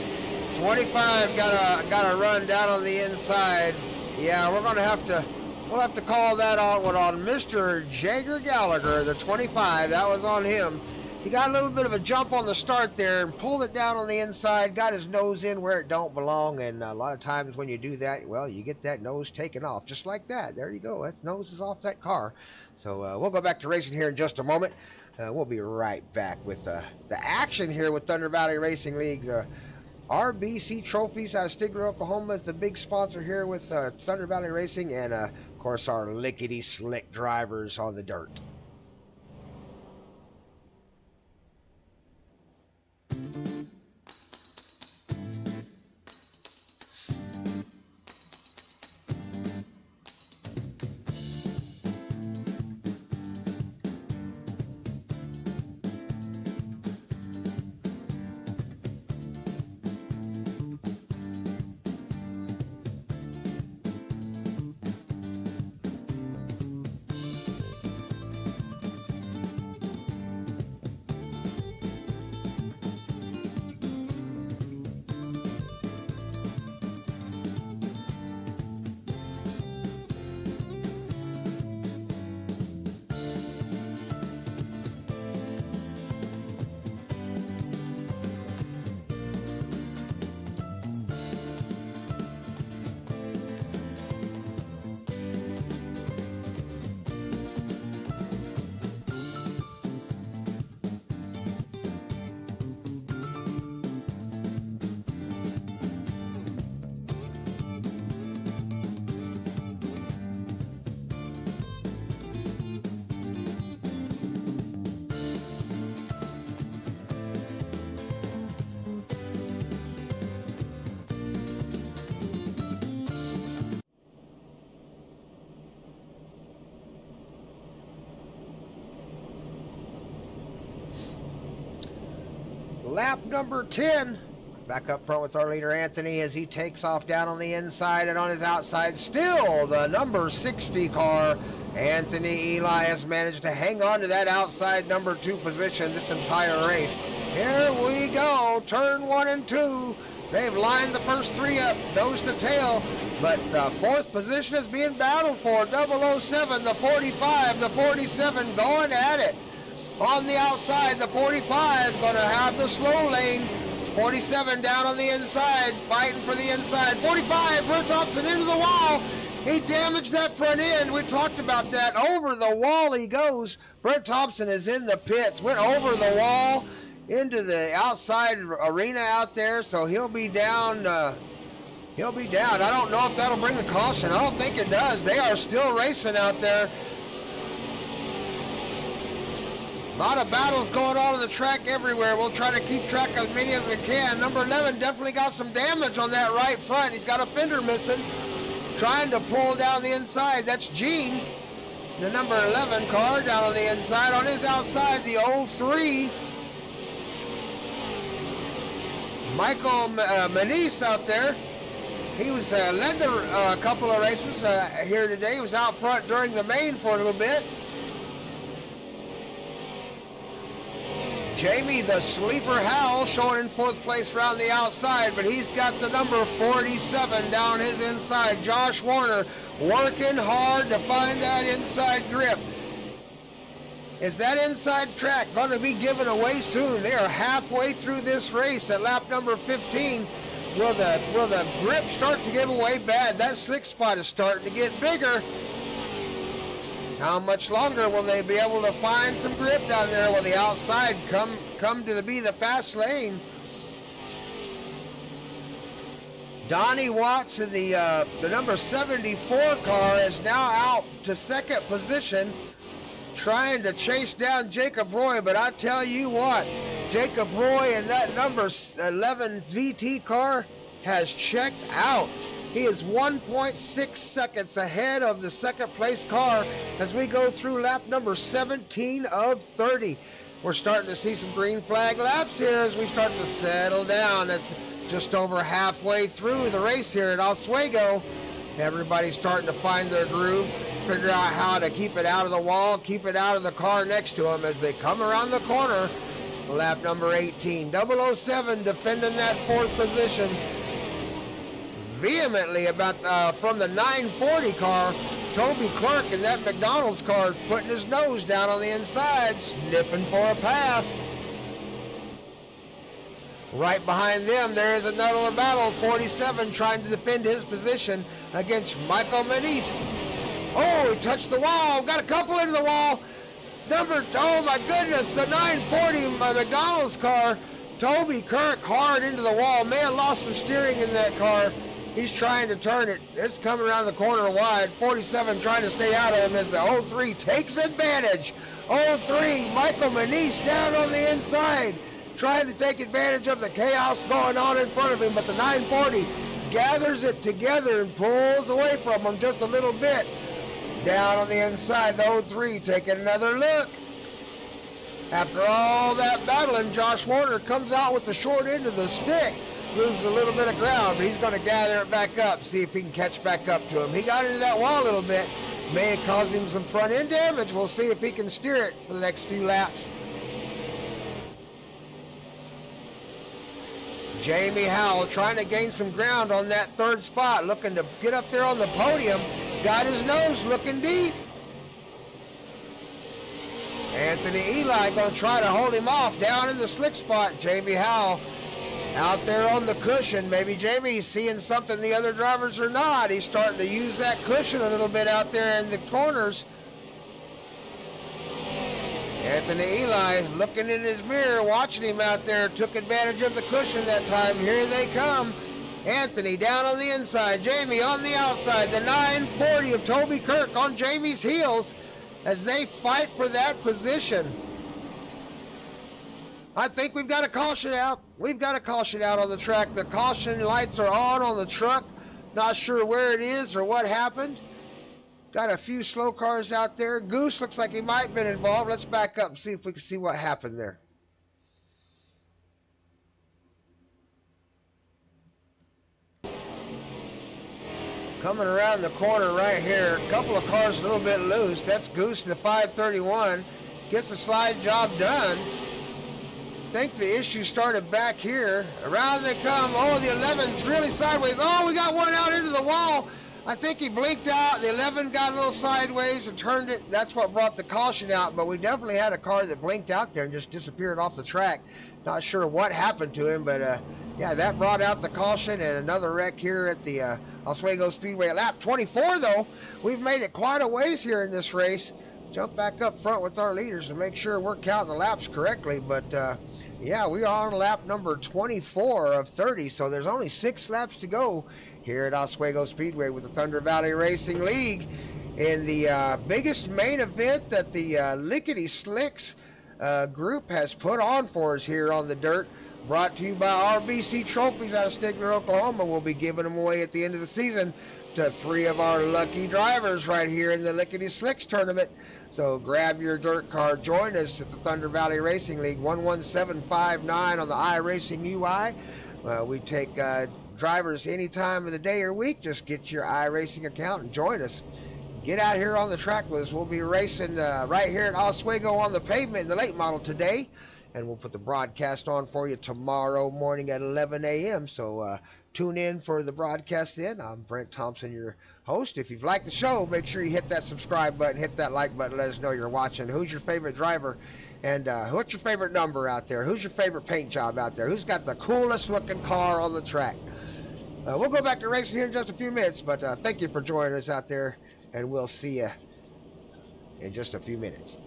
got a run down on the inside. Yeah, we'll have to call that out on Mr. Jagger Gallagher, the 25. That was on him. He got a little bit of a jump on the start there and pulled it down on the inside, got his nose in where it don't belong, and a lot of times when you do that, well, you get that nose taken off, just like that. There you go. That nose is off that car. So we'll go back to racing here in just a moment. We'll be right back with the action here with Thunder Valley Racing League. The RBC Trophies out of Stigler, Oklahoma is the big sponsor here with Thunder Valley Racing, and of course our Lickity Slick drivers on the dirt. Lap number 10. Back up front with our leader Anthony as he takes off down on the inside, and on his outside still the number 60 car. Anthony Eli has managed to hang on to that outside number 2 position this entire race. Here we go, turn 1 and 2. They've lined the first 3 up, nose to tail, but the 4th position is being battled for. 007, the 45, the 47 going at it. On the outside, the 45 going to have the slow lane. 47 down on the inside, fighting for the inside. 45, Brent Thompson into the wall. He damaged that front end. We talked about that. Over the wall he goes. Brent Thompson is in the pits. Went over the wall into the outside arena out there, so he'll be down. He'll be down. I don't know if that'll bring the caution. I don't think it does. They are still racing out there. A lot of battles going on the track everywhere. We'll try to keep track of as many as we can. Number 11 definitely got some damage on that right front. He's got a fender missing. Trying to pull down the inside. That's Gene, the number 11 car, down on the inside. On his outside, the 03. Michael Manise out there. He was led a couple of races here today. He was out front during the main for a little bit. Jamie the Sleeper Howell showing in 4th place around the outside, but he's got the number 47 down his inside. Josh Warner working hard to find that inside grip. Is that inside track going to be given away soon? They are halfway through this race at lap number 15. Will the grip start to give away bad? That slick spot is starting to get bigger. How much longer will they be able to find some grip down there? Will the outside come to be the fast lane? Donnie Watts in the number 74 car is now out to 2nd position, trying to chase down Jacob Roy. But I tell you what, Jacob Roy in that number 11 VT car has checked out. He is 1.6 seconds ahead of the 2nd place car as we go through lap number 17 of 30. We're starting to see some green flag laps here as we start to settle down at just over halfway through the race here at Oswego. Everybody's starting to find their groove, figure out how to keep it out of the wall, keep it out of the car next to them as they come around the corner. Lap number 18, 007 defending that 4th position vehemently from the 940 car. Toby Clark in that McDonald's car putting his nose down on the inside, sniffing for a pass. Right behind them, there is another battle. 47 trying to defend his position against Michael Manise. Oh, he touched the wall. Got a couple into the wall. Oh my goodness, the 940 McDonald's car. Toby Kirk hard into the wall. May have lost some steering in that car. He's trying to turn it. It's coming around the corner wide. 47 trying to stay out of him as the 03 takes advantage. 03, Michael Manise down on the inside, trying to take advantage of the chaos going on in front of him, but the 940 gathers it together and pulls away from him just a little bit. Down on the inside, the 03 taking another look. After all that battling, Josh Warner comes out with the short end of the stick. Loses a little bit of ground, but he's going to gather it back up, see if he can catch back up to him. He got into that wall a little bit. May have caused him some front end damage. We'll see if he can steer it for the next few laps. Jamie Howell trying to gain some ground on that 3rd spot, looking to get up there on the podium. Got his nose looking deep. Anthony Eli going to try to hold him off down in the slick spot. Jamie Howell out there on the cushion. Maybe Jamie's seeing something the other drivers are not. He's starting to use that cushion a little bit out there in the corners. Anthony Eli looking in his mirror, watching him out there, took advantage of the cushion that time. Here they come. Anthony down on the inside, Jamie on the outside. The 940 of Toby Kirk on Jamie's heels as they fight for that position. I think we've got a caution out. We've got a caution out on the track. The caution lights are on the truck. Not sure where it is or what happened. Got a few slow cars out there. Goose looks like he might have been involved. Let's back up and see if we can see what happened there. Coming around the corner right here, a couple of cars a little bit loose. That's Goose, the 531. Gets the slide job done. I think the issue started back here. Around they come. Oh, the 11's really sideways. Oh, we got one out into the wall. I think he blinked out. The 11 got a little sideways and turned it. That's what brought the caution out, but we definitely had a car that blinked out there and just disappeared off the track. Not sure what happened to him, but yeah, that brought out the caution and another wreck here at the Oswego Speedway at lap 24, though. We've made it quite a ways here in this race. Jump back up front with our leaders to make sure we're counting the laps correctly, but yeah, we are on lap number 24 of 30, so there's only 6 laps to go here at Oswego Speedway with the Thunder Valley Racing League in the biggest main event that the Lickity Slicks group has put on for us here on the dirt. Brought to you by RBC Trophies out of Stigler, Oklahoma. We'll be giving them away at the end of the season to 3 of our lucky drivers right here in the Lickity Slicks tournament. So grab your dirt car. Join us at the Thunder Valley Racing League, 11759 on the iRacing UI. We take drivers any time of the day or week. Just get your iRacing account and join us. Get out here on the track with us. We'll be racing right here at Oswego on the pavement in the late model today. and we'll put the broadcast on for you tomorrow morning at 11 a.m. So tune in for the broadcast then. I'm Brent Thompson, your host. If you've liked the show, make sure you hit that subscribe button, hit that like button, let us know you're watching. Who's your favorite driver? And what's your favorite number out there? Who's your favorite paint job out there? Who's got the coolest looking car on the track? We'll go back to racing here in just a few minutes, but thank you for joining us out there, and we'll see you in just a few minutes.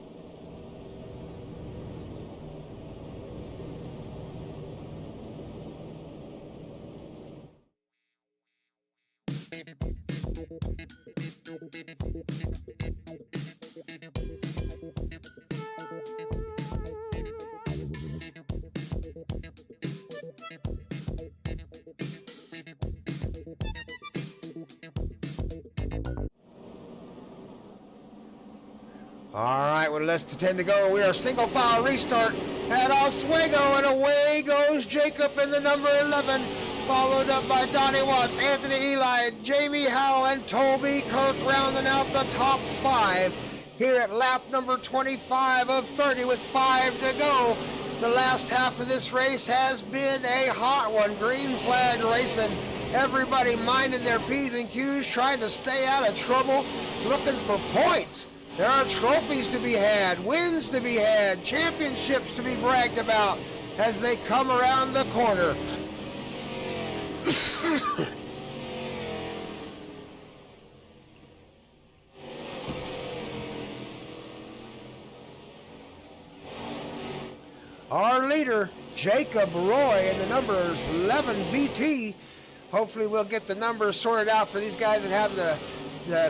All right, with less than 10 to go, we are single file restart at Oswego, and away goes Jacob in the number 11, followed up by Donnie Watts, Anthony Eli, Jamie Howell, and Toby Kirk rounding out the top 5 here at lap number 25 of 30 with 5 to go. The last half of this race has been a hot one. Green flag racing. Everybody minding their P's and Q's, trying to stay out of trouble, looking for points. There are trophies to be had, wins to be had, championships to be bragged about as they come around the corner. Our leader, Jacob Roy, in the numbers 11 VT. Hopefully we'll get the numbers sorted out for these guys that have the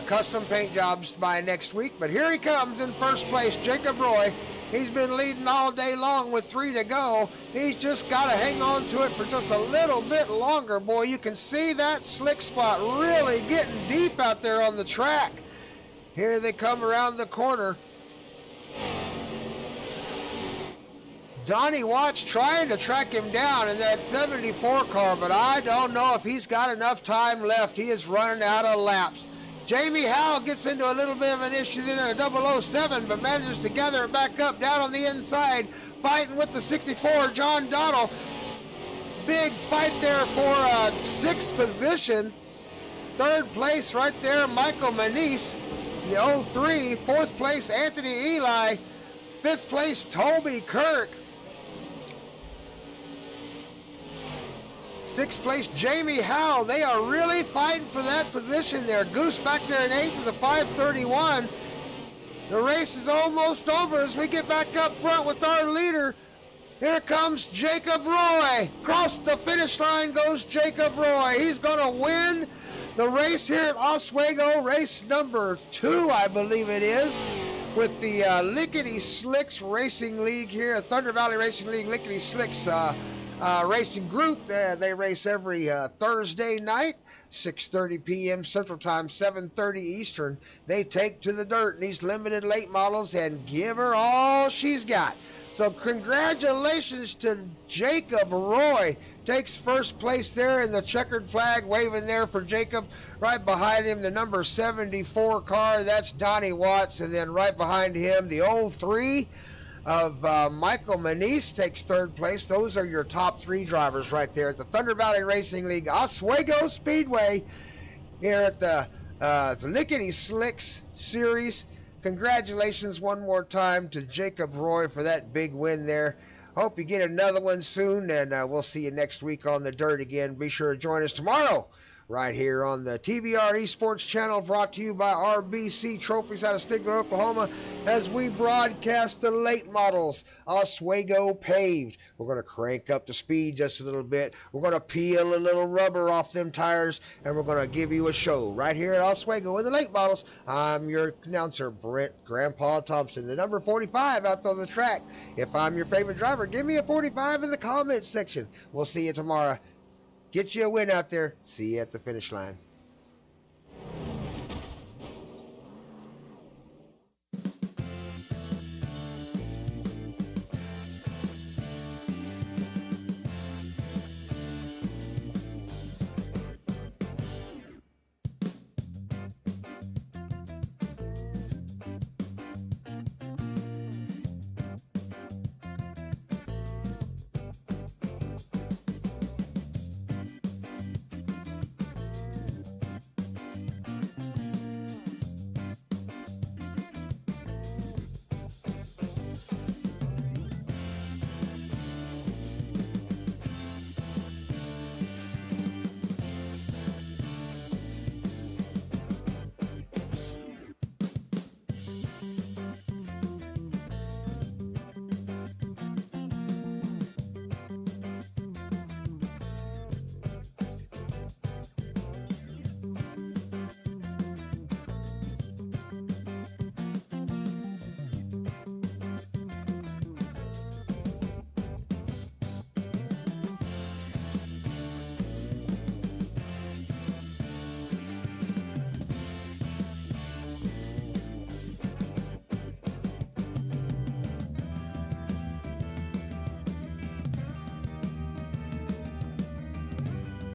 custom paint jobs by next week. But here he comes in first place, Jacob Roy. He's been leading all day long with 3 to go. He's just got to hang on to it for just a little bit longer. Boy, you can see that slick spot really getting deep out there on the track. Here they come around the corner. Donnie Watts trying to track him down in that 74 car, but I don't know if he's got enough time left. He is running out of laps. Jamie Howell gets into a little bit of an issue in a 007, but manages to gather it back up down on the inside, fighting with the 64, John Donnell. Big fight there for 6th position. 3rd place right there, Michael Manise, the 03. 4th place, Anthony Eli. 5th place, Toby Kirk. 6th place, Jamie Howell. They are really fighting for that position there. Goose back there in 8th to the 531. The race is almost over as we get back up front with our leader. Here comes Jacob Roy. Across the finish line goes Jacob Roy. He's going to win the race here at Oswego, race number 2, I believe it is, with the Lickity Slicks Racing League here, Thunder Valley Racing League, Lickity Slicks racing group. They race every Thursday night, 6:30 p.m. Central Time, 7:30 Eastern. They take to the dirt in these limited late models and give her all she's got. So congratulations to Jacob Roy. Takes first place there in the checkered flag, waving there for Jacob. Right behind him, the number 74 car, that's Donnie Watts. And then right behind him, the 03 of Michael Manise takes 3rd place. Those are your top 3 drivers right there at the Thunder Valley Racing League Oswego Speedway here at the Lickity Slicks Series. Congratulations one more time to Jacob Roy for that big win there. Hope you get another one soon, and we'll see you next week on the dirt again. Be sure to join us tomorrow right here on the TVR-Esports channel, brought to you by RBC Trophies out of Stigler, Oklahoma, as we broadcast the late models, Oswego paved. We're going to crank up the speed just a little bit. We're going to peel a little rubber off them tires, and we're going to give you a show right here at Oswego with the late models. I'm your announcer, Brent Grandpa Thompson, the number 45 out on the track. If I'm your favorite driver, give me a 45 in the comments section. We'll see you tomorrow. Get you a win out there. See you at the finish line.